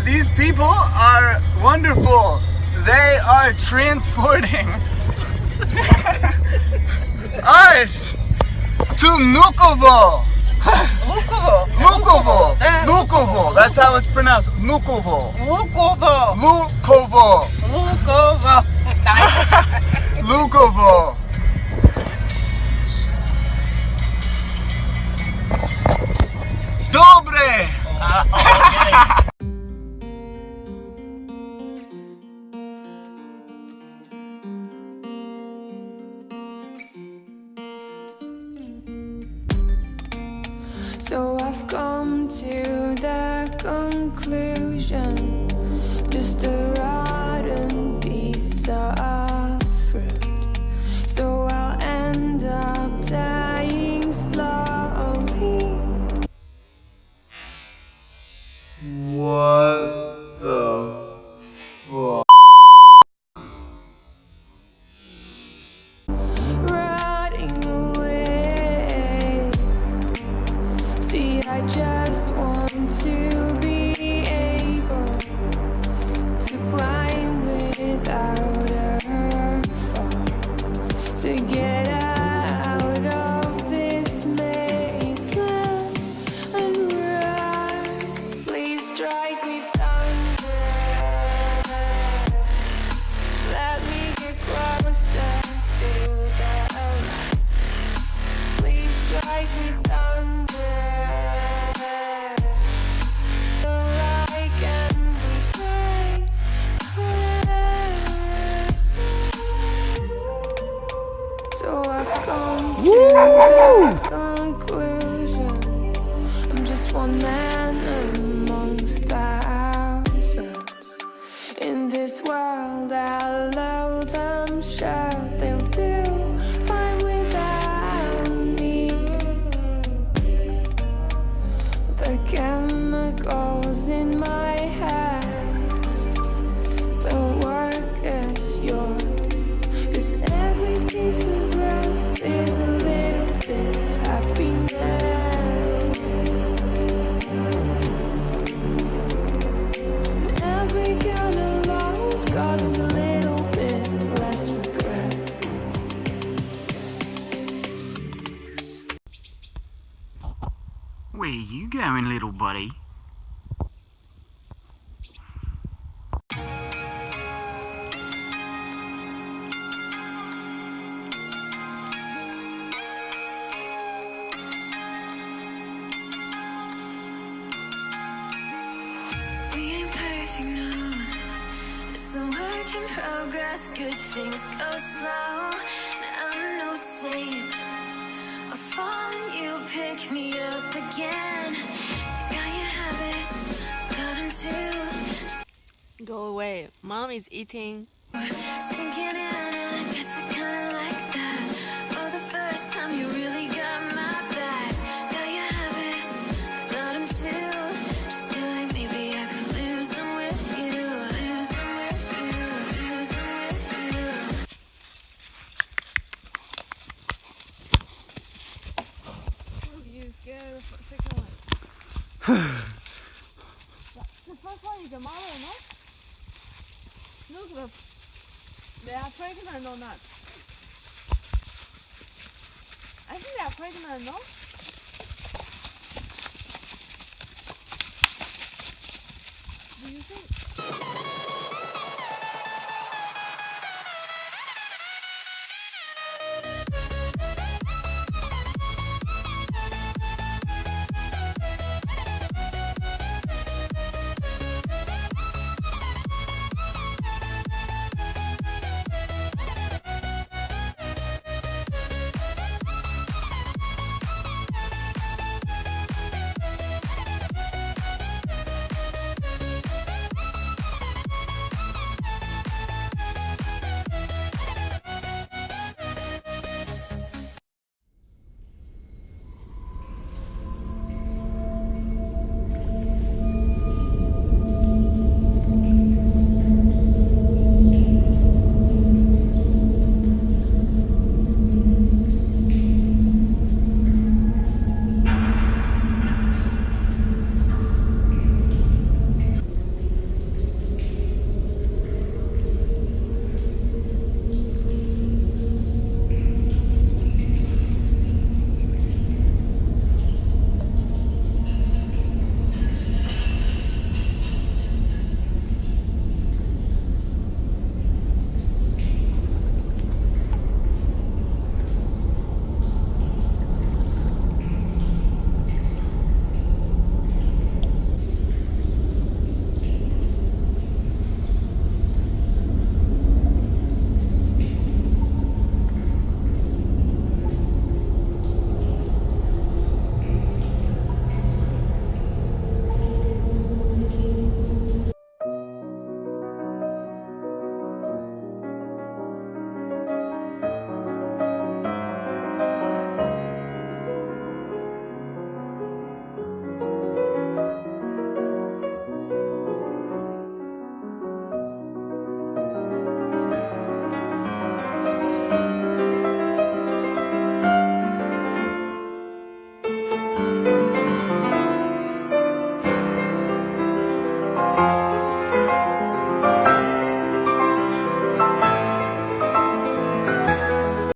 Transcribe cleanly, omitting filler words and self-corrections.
These people are wonderful. They are transporting us to Nukovo. Nukovo. That's how it's pronounced. Nukovo. Lukovo. Dobre. So I've come to the conclusion, just a rotten piece of fruit. So I'll end up dying slowly. What the fuck? Rotting away. See, I just want to be able to climb without a fall, to get out of this maze and run. Please strike me thunder. Let me get closer to the light. Please strike me thunder. So I can be free. So I've come to the conclusion, I'm just one man amongst thousands. In this world I love them, sure they'll do fine without me. The chemicals in my head don't work as yours, 'cause every piece of road is a little bit of happiness. Every kind of load causes a little bit less regret. Where you going, little buddy? We ain't perfect, no. It's a work in progress. Good things go slow. And I'm no saint. I fall and you pick me up again. You got your habits, got them too. Go away. Mom is eating. Sinking in, and I guess I kinda like that. For the first time, you really got my back. Got your habits, got them too. Just feel like maybe I could lose them with you. Lose them with you, lose them with you. Oh, you scared of the second one? The first one is the mother, no? Look, they are pregnant or not? I think they are pregnant, no? Do you think?